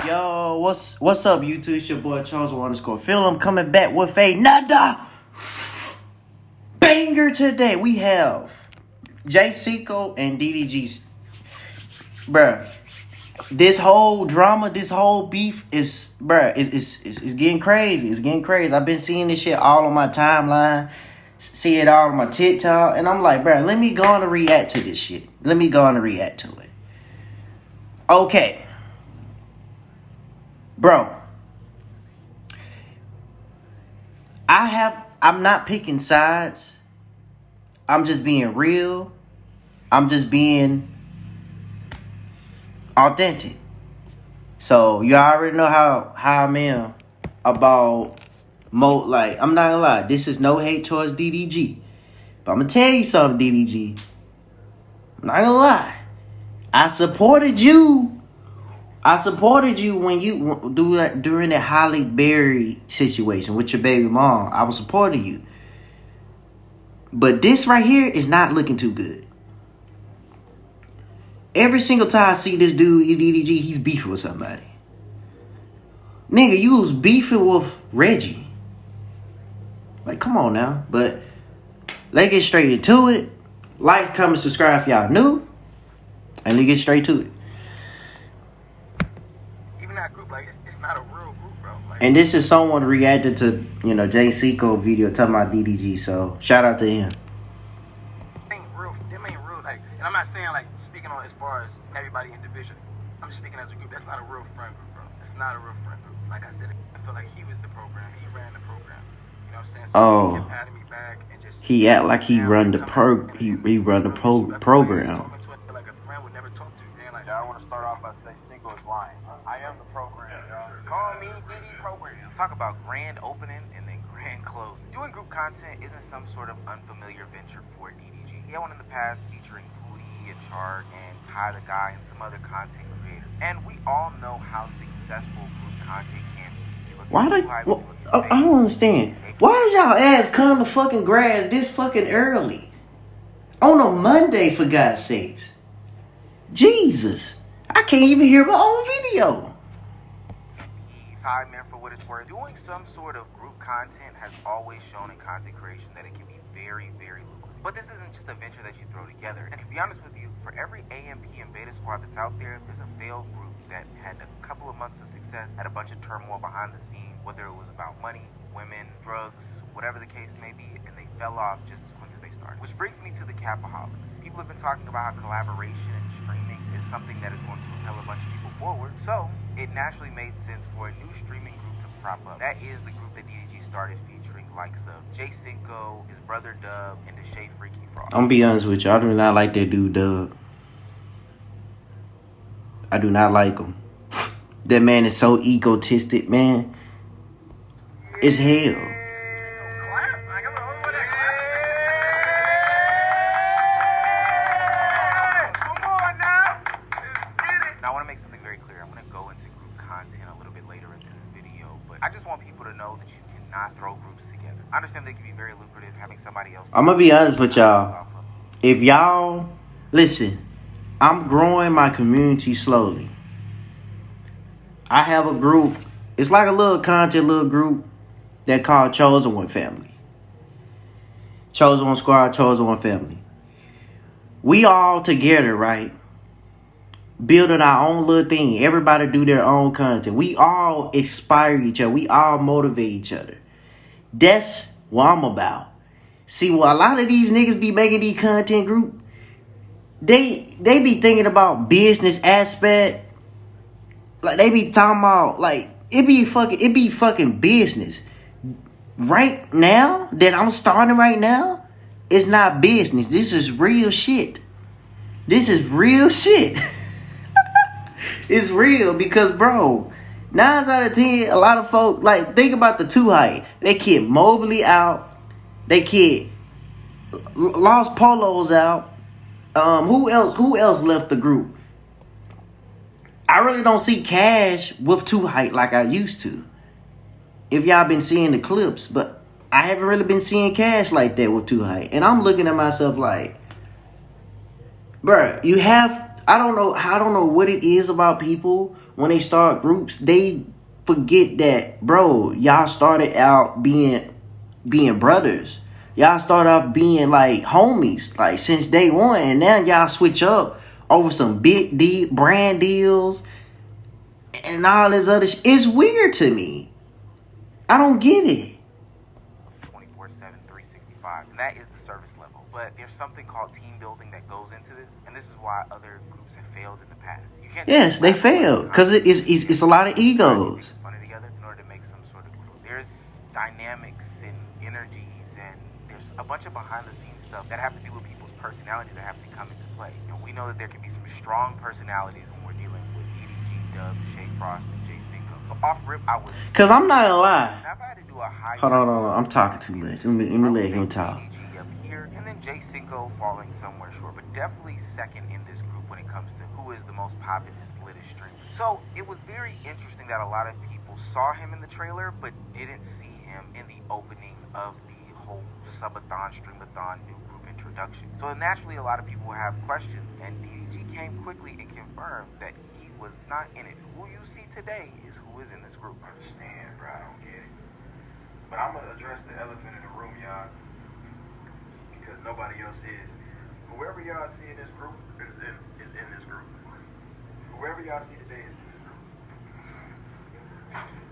Yo, what's up, YouTube? It's your boy Charles_Phil. I'm coming back with another banger today. We have Jay Cinco and DDG. Bruh, this whole drama, this whole beef is, bruh, it's getting crazy. It's getting crazy. I've been seeing this shit all on my timeline. See it all on my TikTok. And I'm like, bruh, let me go on and react to this shit. Let me go on and react to it. Okay. Bro, I'm not picking sides. I'm just being real. I'm just being authentic. So you already know how I am about like, I'm not gonna lie, this is no hate towards DDG. But I'm gonna tell you something, DDG. I'm not gonna lie. I supported you when you do that during that Holly Berry situation with your baby mom. I was supporting you. But this right here is not looking too good. Every single time I see this dude, DDG, he's beefing with somebody. Nigga, you was beefing with Reggie. Like, come on now. But let's get straight into it. Like, comment, subscribe if y'all new. And let's get straight to it. And this is someone reacted to, Jay Cinco video talking about DDG. So shout out to him. Them ain't real. Like, and I'm not saying like speaking on as far as everybody individually. I'm just speaking as a group. That's not a real friend group, bro. That's not a real friend group. Like I said, I feel like he was the program. He ran the program. You know what I'm saying? So he kept adding me back and just. He act like he run the program. Like a friend would never talk to you. Man, like, I want to start off by saying Cinco is lying. I am the program, y'all. Call me DD program. Talk about grand opening and then grand closing. Doing group content isn't some sort of unfamiliar venture for DDG. He had one in the past featuring Pootie and Chart and Ty the Guy and some other content creators. And we all know how successful group content can be. I don't understand. Why is y'all ass come to fucking grass this fucking early? On a Monday, for God's sakes. Jesus. I can't even hear my own video. Sidemen for what it's worth. Doing some sort of group content has always shown in content creation that it can be very, very lucrative. But this isn't just a venture that you throw together. And to be honest with you, for every AMP and beta squad that's out there, there's a failed group that had a couple of months of success, had a bunch of turmoil behind the scenes, whether it was about money, women, drugs, whatever the case may be, and they fell off just as quick as they started. Which brings me to the Capaholics. People have been talking about how collaboration and streaming is something that is going to propel a bunch of people forward. So it naturally made sense for a new streaming group to prop up. That is the group that DDG started, featuring likes of Jay Cinco, his brother Dub, and the Shay Freaky Frog. I'm gonna be honest with you. I do not like that dude Dub. I do not like him. That man is so egotistic, man. It's hell. I just want people to know that you cannot throw groups together. I understand they can be very lucrative having somebody else. I'm gonna be honest with y'all. If y'all listen, I'm growing my community slowly. I have a group. It's like a little group that called Chosen One Family. Chosen One Squad, Chosen One Family. We all together, right? Building our own little thing. Everybody do their own content. We all inspire each other. We all motivate each other. That's what I'm about. See, what a lot of these niggas be making these content group, they be thinking about business aspect. Like they be talking about like it be fucking business. Right now that I'm starting right now, it's not business. This is real shit. This is real shit. It's real because, bro, 9 out of 10, a lot of folks, like, think about the 2 height. They kicked Mobley out. They kicked Lost Polos out. Who else left the group? I really don't see Cash with 2 height like I used to. If y'all been seeing the clips, but I haven't really been seeing Cash like that with 2 height. And I'm looking at myself like, bruh, you have, I don't know what it is about people when they start groups, they forget that, bro, y'all started out being brothers. Y'all started off being like homies, like since day one, and now y'all switch up over some big brand deals and all this other shit. It's weird to me. I don't get it. 24/7, 365, and that is the service level. But there's something called team building that goes into this, and this is why other groups have failed in the past. You can't. Yes, they failed because it's a lot of egos. Together in order to make some sort of group. There's dynamics and energies, and there's a bunch of behind-the-scenes stuff that have to do with people's personalities that have to come into play. You know, we know that there can be some strong personalities when we're dealing with DDG, Dub, Shay Frost, and Jay Cinco. So off rip, I was. Cause I'm not gonna lie. I've had to do a high. Hold on. I'm talking too much. Let me let him talk. DDG up here, and then Jay Cinco falling somewhere short, but definitely second in this group when it comes to who is the most populous, littest streamer. So it was very interesting that a lot of people saw him in the trailer, but didn't see him in the opening of the whole subathon, streamathon, new group introduction. So naturally, a lot of people have questions, and DDG came quickly and confirmed that he was not in it. Who you see today is who is in this group. I understand, bro. I don't get it. But I'm gonna address the elephant in the room, y'all, because nobody else is. Whoever y'all see in this group is in this group. Whoever y'all see today is in this group.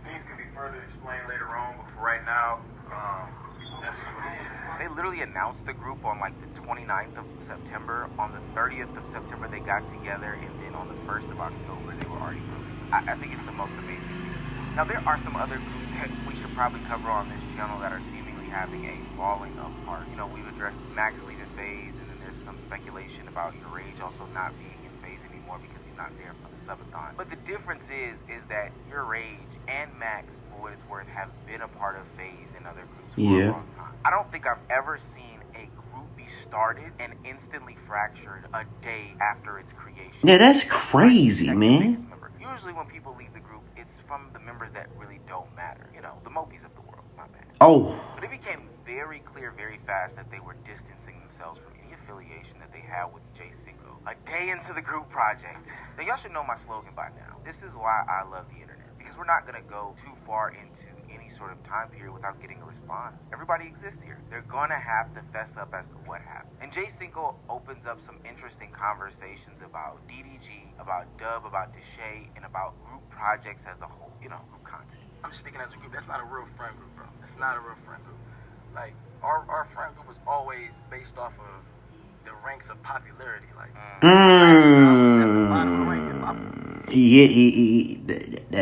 Things can be further explained later on, but for right now, that's just what it is. They literally announced the group on like the 29th of September. On the 30th of September, they got together, and then on the 1st of October, they were already moving. I think it's the most amazing thing. Now, there are some other groups that we should probably cover on this channel that are seemingly having a falling apart. You know, we've addressed Max leaving FaZe, and then there's some speculation about your Rage also not being in FaZe anymore because he's not there for the subathon. But the difference is that your Rage and Max, for what it's worth, have been a part of FaZe and other groups for a long time. I don't think I've ever seen a group be started and instantly fractured a day after its creation. Yeah, that's crazy, man. Usually when people leave the group, it's from the members that really don't matter. You know, the Mobies of the world, my bad. Oh. But it became very clear very fast that they were distancing themselves from any affiliation that they had with Jay Cinco. A day into the group project. Now, y'all should know my slogan by now. This is why I love the internet. Because we're not going to go too far into any sort of time period without getting a response. Everybody exists here. They're going to have to fess up as to what happened. And Jay Cinco opens up some interesting conversations about DDG, about Dub, about Deshay, and about group projects as a whole. You know, group content. I'm speaking as a group. That's not a real friend group, bro. That's not a real friend group. Like, our friend group was always based off of the ranks of popularity. Like,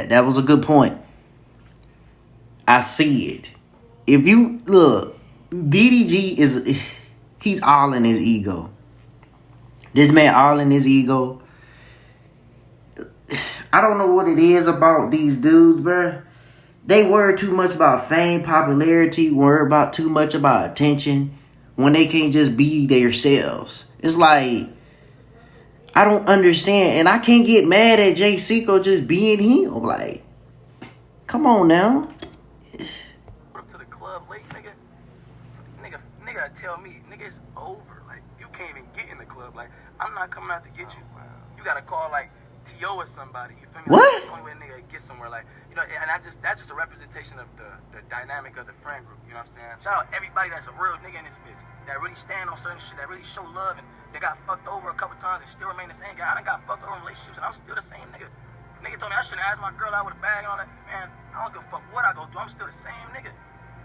that was a good point. I see it. If you look, DDG he's all in his ego. This man all in his ego. I don't know what it is about these dudes, bruh. They worry too much about fame, popularity, worry about too much about attention when they can't just be themselves. It's like, I don't understand. And I can't get mad at Jay Cinco just being him. Like, come on now. Up to the club late, nigga, tell me, nigga, it's over. Like, you can't even get in the club. Like, I'm not coming out to get you. You gotta call, like, T.O. or somebody. You feel me? What? That's the only way a nigga get somewhere. Like, you know, and that's just a representation of the dynamic of the friend group. You know what I'm saying? Shout out everybody that's a real nigga in this bitch. That really stand on certain shit, that really show love, and they got fucked over a couple times and still remain the same guy. I done got fucked over in relationships, and I'm still the same nigga. Nigga told me I shouldn't ask my girl out with a bag and all that. Man, I don't give a fuck what I go through. I'm still the same nigga.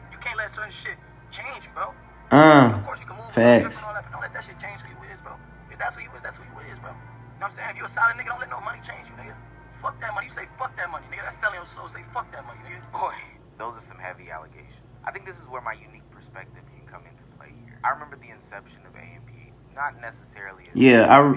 You can't let certain shit change you, bro. Of course you can move facts. And all that, but don't let that shit change who you is, bro. If that's who you is, that's who you is, bro. You know what I'm saying? If you a solid nigga, don't let no money change you, nigga. Fuck that money. You say fuck that money, nigga. That's selling your soul. Say fuck that money, nigga. Boy, those are some heavy allegations. I think this is where my unique perspective can come into play here. I remember the inception of AMP, not necessarily as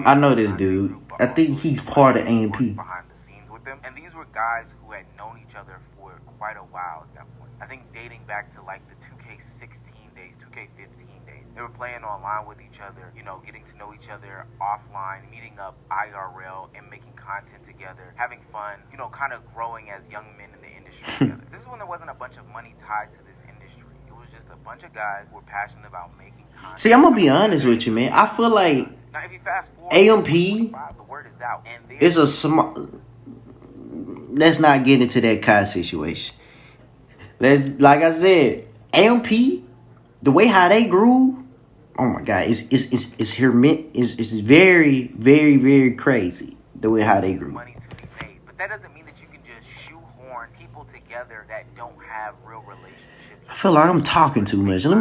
I know this dude. I think he's part of AMP. Behind the scenes with them, and these were guys who had known each other for quite a while at that point. I think dating back to like the 2K16 days, 2K15 days. They were playing online with each other, you know, getting to know each other offline, meeting up IRL, and making content together, having fun, you know, kind of growing as young men in the industry together. This is when there wasn't a bunch of money tied to this industry. It was just a bunch of guys who were passionate about making content. See, I'm gonna be honest with you, man. I feel like now, if you fast forward, AMP the word is out, and is a small. let's not get into that Kai situation. Let's, like I said, AMP, the way how they grew, oh my God, it's very, very, very crazy the way how they grew. Money to be made, but that doesn't mean that you can just shoehorn people together that don't have real relationships. I feel like I'm talking too much. Let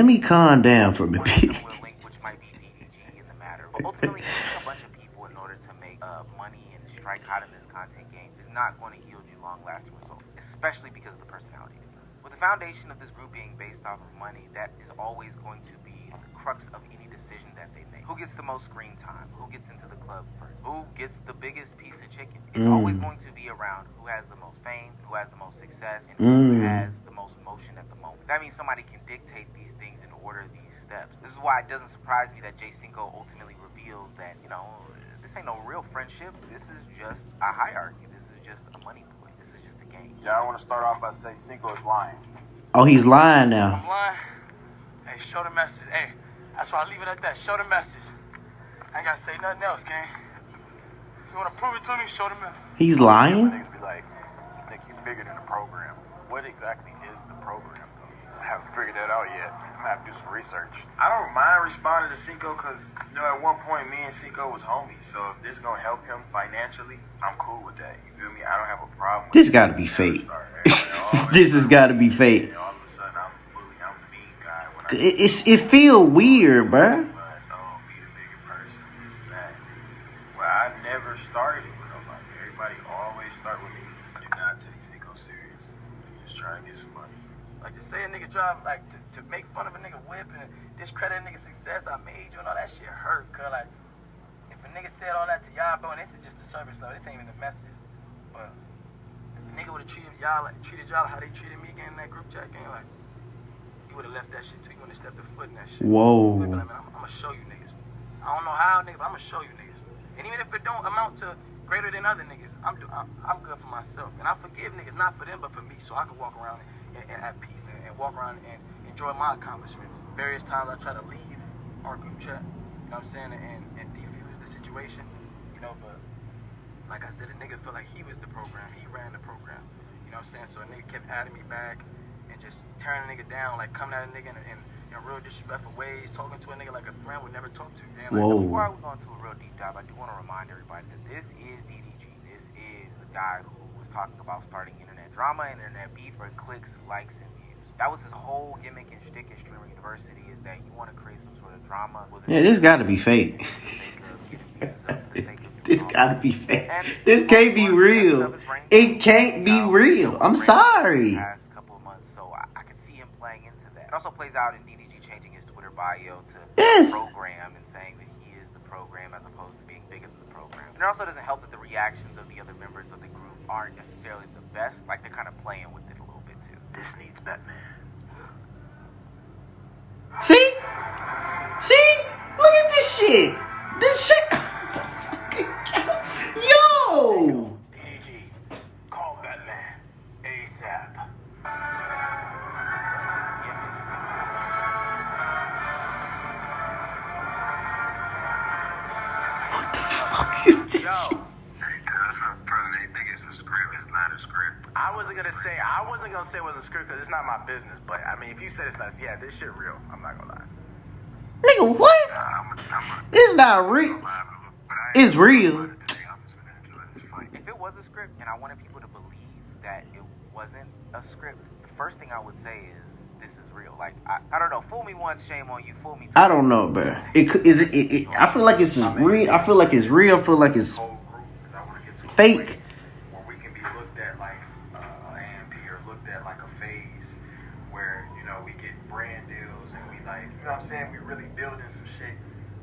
me calm down for a bit. Which might be DDG in the matter, but ultimately, using a bunch of people in order to make money and strike out in this content game is not going to yield you long-lasting results, especially because of the personality difference. With the foundation of this group being based off of money, that is always going to be the crux of any decision that they make. Who gets the most screen time? Who gets into the club first? Who gets the biggest piece of chicken? It's always going to be around who has the most fame, who has the most success, and who has the most motion at the moment. That means somebody can dictate these things and order these steps. This is why it doesn't surprise me that Jay Cinco ultimately reveals that, you know, this ain't no real friendship. This is just a hierarchy. This is just a money play. This is just a game. Yeah, I want to start off by saying Cinco is lying. Oh, he's lying now. I'm lying. Hey, show the message. Hey, that's why I leave it at that. Show the message. I ain't got to say nothing else, gang. You want to prove it to me? Show the message. He's lying? Niggas be like, you think you're bigger than the program. What exactly is the program, though? I haven't figured that out yet. I'm going to have to do some research. I don't mind responding to Cinco because, you know, at one point me and Cinco was homies. So if this is going to help him financially, I'm cool with that. You feel me? I don't have a problem with This got to be fake. This has got to be fake. all of a sudden I'm the mean guy. When I It feel weird, bruh. be the bigger person, this and that. Well, I never started it with nobody. Everybody always start with me. I do not take Cinco serious. I'm just trying to get some money. Like, to say a nigga drive, like, to make fun of a nigga whip and discredit a nigga's success, I made you and all that shit hurt, cuz, like, if a nigga said all that to y'all, bro, and this is just the service, though, this ain't even the message, but if a nigga would've treated y'all how they treated me again in that group chat game, like, he would've left that shit too, he wouldn't have stepped a foot in that shit. Whoa. Like, man, I'm gonna show you niggas. I don't know how, niggas, but I'm gonna show you niggas. And even if it don't amount to greater than other niggas, I'm good for myself. And I forgive niggas, not for them, but for me, so I can walk around and at peace and walk around and enjoy my accomplishments. Various times I try to leave our group chat, you know what I'm saying, and defuse the situation, you know, but like I said, a nigga felt like he was the program, he ran the program, you know what I'm saying, so a nigga kept adding me back and just tearing a nigga down, like coming at a nigga in real disrespectful ways, talking to a nigga like a friend would never talk to. And like, Whoa. Before I go into a real deep dive, I do want to remind everybody that this is DDG. This is the guy who was talking about starting internet drama and internet beef for clicks, likes, and views. That was his whole gimmick and shtick in Streamer University, is that you want to create some sort of drama. Yeah, this got to be fake. This got to be fake. This can't be real. It can't be real. I'm sorry. Past couple of months, so I could see him playing into that. It also plays out in DDG changing his Twitter bio to program and saying that he is the program as opposed to being bigger than the program. And it also doesn't help that the reactions of the other members of the group aren't necessarily the best. Like, they're kind of playing with it a little bit too. This needs Batman. See? Look at this shit. Yo! DDG, call Batman ASAP. What the fuck is this shit? Bro, they think it's a script. It's not a script. I wasn't gonna say it was a script because it's not my business. But I mean, if you said it's not, yeah, this shit real. I'm not gonna lie. Nigga, what? It's not real. It's real. If it was a script and I wanted people to believe that it wasn't a script, the first thing I would say is this is real. Like, I don't know, fool me once, shame on you. Fool me twice. I don't know, bro. I feel like it's real. I feel like it's real. I feel like it's fake. Where we can be looked at like AMP or looked at like a phase where, you know, we get brand deals and we like, you know what I'm saying? We really building some shit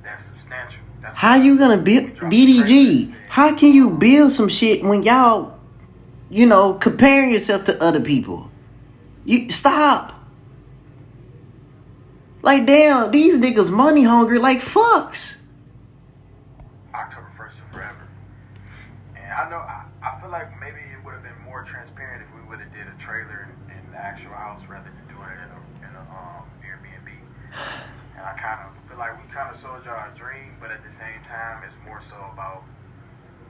that's substantial. That's How you gonna build DDG? How can you build some shit when y'all, you know, comparing yourself to other people? You stop. Like, damn, these niggas money hungry like fucks. October 1st to forever. And I know, I feel like maybe it would have been more transparent if we would have did a trailer in the actual house rather than doing it in a Airbnb. And I kind of feel like we kind of sold y'all a dream, but at the same time, it's more so about,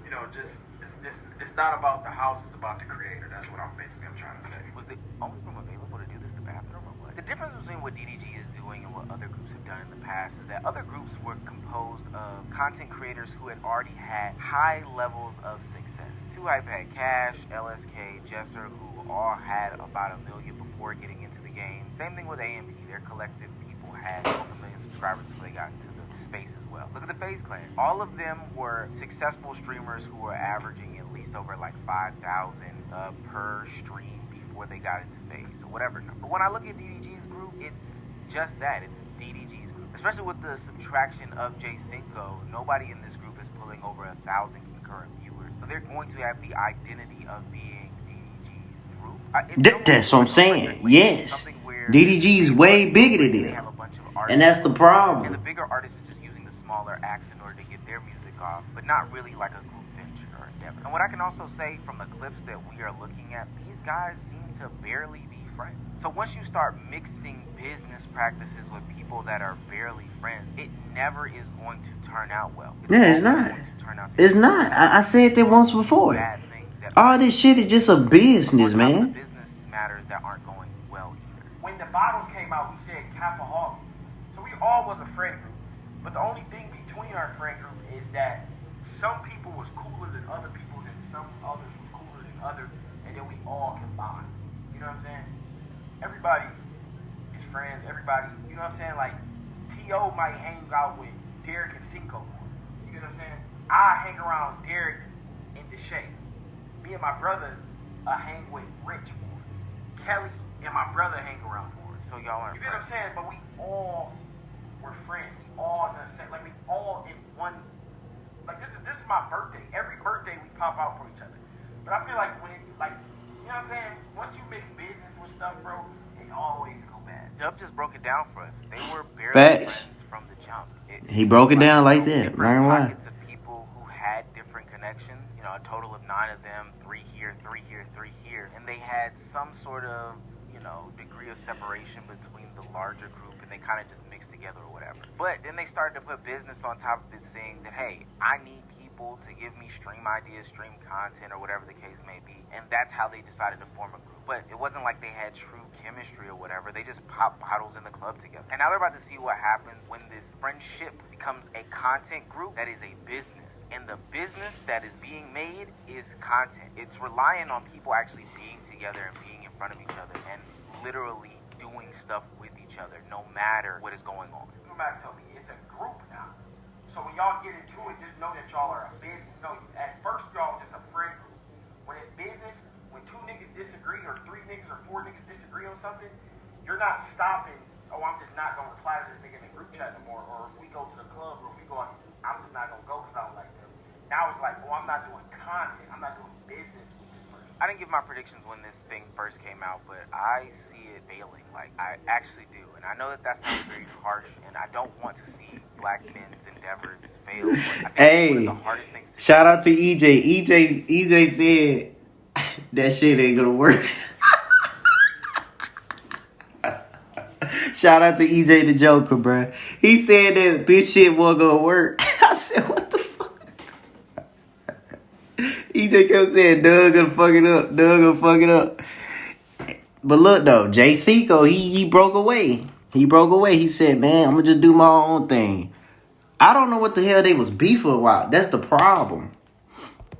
you know, just it's it's not about the house, it's about the creator. That's what I'm trying to say. Was the only room available to do this the bathroom or what? The difference between what DDG is doing and what other groups have done in the past is that other groups were composed of content creators who had already had high levels of success. 2Hype had Cash, LSK, Jesser, who all had about 1 million before getting into the game. Same thing with AMP. Their collective people had almost 1 million subscribers before they got into the space as well. Look at the FaZe Clan. All of them were successful streamers who were averaging at least over like 5,000 per stream before they got into FaZe or whatever number. But when I look at DDG's group, it's just that. It's DDG's group. Especially with the subtraction of Jay Cinco, nobody in this group is pulling over 1,000 concurrent viewers. So they're going to have the identity of being DDG's group. That's what I'm saying. Yes. DDG is way bigger than them. And that's the problem. And the bigger artists are just using the smaller acts in order to get their music off, but not really like a group venture or endeavor. And what I can also say from the clips that we are looking at, these guys seem to barely be friends. So once you start mixing business practices with people that are barely friends, it never is going to turn out well. It's not. It's not. I said that once before. All this shit is just a business, man. Business matters that aren't going well either. When the bottles came out, we said Capaholic. So we all was a friend group. But the only thing between our friend group is that some people was cooler than other people, and some others was cooler than others, and then we all combined. You know what I'm saying? Everybody is friends. Everybody, you know what I'm saying? Like, T.O. might hang out with Derek and Cinco more. You know what I'm saying? I hang around Derek and Deshae. Me and my brother hang with Rich more. Kelly and my brother hang around more. So y'all aren't You get what I'm saying? But we all were friends. We all in the same, like we all in one. Like this is my birthday. Every birthday we pop out for each other. But I feel like when it, like, you know what I'm saying? Once you make business with stuff, bro, it always go bad. Dub just broke it down for us. They were barely Facts. friends from the jump. He broke it down like that. Not gonna lie. Pockets of people who had different connections. You know, a total of 9 of them, 3 here, 3 here, 3 here, and they had some sort of, you know, degree of separation between the larger group, and they kind of just mixed together or whatever. But then they started to put business on top of it, saying that, hey, I need people to give me stream ideas, stream content, or whatever the case may be, and that's how they decided to form a group. But it wasn't like they had true chemistry or whatever. They just popped bottles in the club together. And now they're about to see what happens when this friendship becomes a content group that is a business. And the business that is being made is content. It's relying on people actually being together and being in front of each other and literally doing stuff with each other, no matter what is going on. Go back to me. It's a group now. So when y'all get into it, just know that y'all are a business. No, at first y'all just a friend group. When it's business, when 2 niggas disagree or 3 niggas or 4 niggas disagree on something, you're not stopping. Oh, I'm just not gonna reply to this nigga in the group chat no more. Or if we go to the club or if we go out, I'm just not gonna go because I don't like them. Now it's like, oh, I'm not doing content. I'm not doing business with this person. I didn't give my predictions when this thing first came out, but I see it failing. Like, I actually do. And I know that sounds very harsh, and I don't want to see black men's endeavors fail. But I think Hey, one of the hardest things to shout out to EJ. EJ said that shit ain't gonna work. Shout out to EJ the Joker, bro. He said that this shit wasn't gonna work. I said, what the fuck? EJ kept saying, Doug gonna fuck it up. Doug gonna fuck it up. But look though, Jay Cinco, he broke away. He broke away. He said, man, I'm gonna just do my own thing. I don't know what the hell they was beefing about. That's the problem.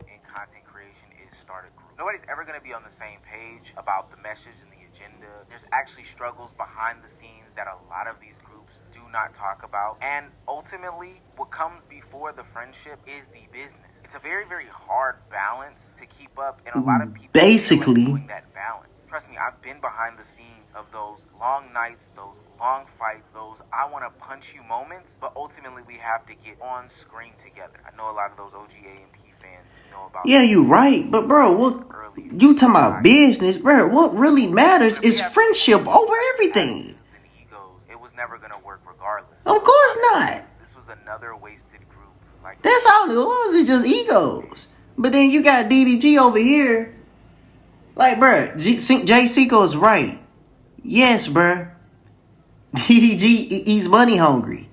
in content creation is start a group. Nobody's ever going to be on the same page about the message and the agenda. There's actually struggles behind the scenes that a lot of these groups do not talk about. And ultimately, what comes before the friendship is the business. It's a very, very hard balance to keep up, and a lot of people Basically, doing that balance. Trust me, I've been behind the scenes of those long nights, those long fights, those I want to punch you moments, but ultimately we have to get on screen together. I know a lot of those OGA and P fans know about. Yeah, you right, but bro, what you talking about business, bro? What really matters is friendship over everything. And egos. It was never gonna work regardless. Of course not. This was another wasted group. Like That's all it was. It's just egos. But then you got DDG over here. Like, bruh, Jay Cinco is right. Yes, bruh. DDG, he's money hungry.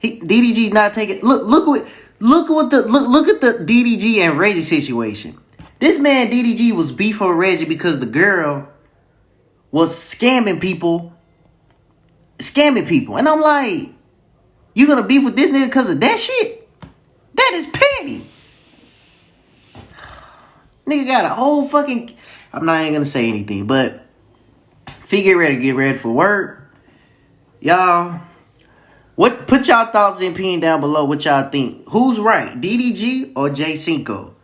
DDG's not taking. Look Look at the DDG and Reggie situation. This man DDG was beefing with Reggie because the girl was scamming people. And I'm like, you gonna beef with this nigga because of that shit? That is petty. Nigga got a whole fucking... I'm not even gonna say anything, but if you get ready for work. Y'all, put y'all thoughts in opinion down below what y'all think. Who's right, DDG or Jay Cinco?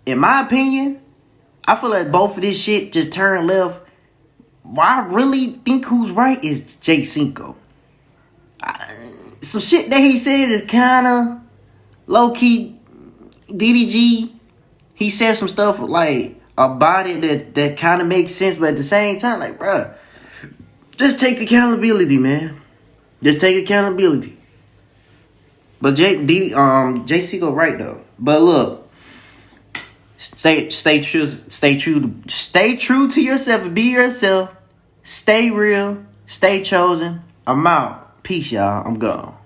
In my opinion, I feel like both of this shit just turned left. What I really think who's right is Jay Cinco. Some shit that he said is kind of low-key. DDG, he said some stuff like about it that kind of makes sense, but at the same time, like, bruh, just take accountability, man. Just take accountability. But Jay Cinco right though. But look, stay true to yourself and be yourself. Stay real. Stay chosen. I'm out. Peace, y'all. I'm gone.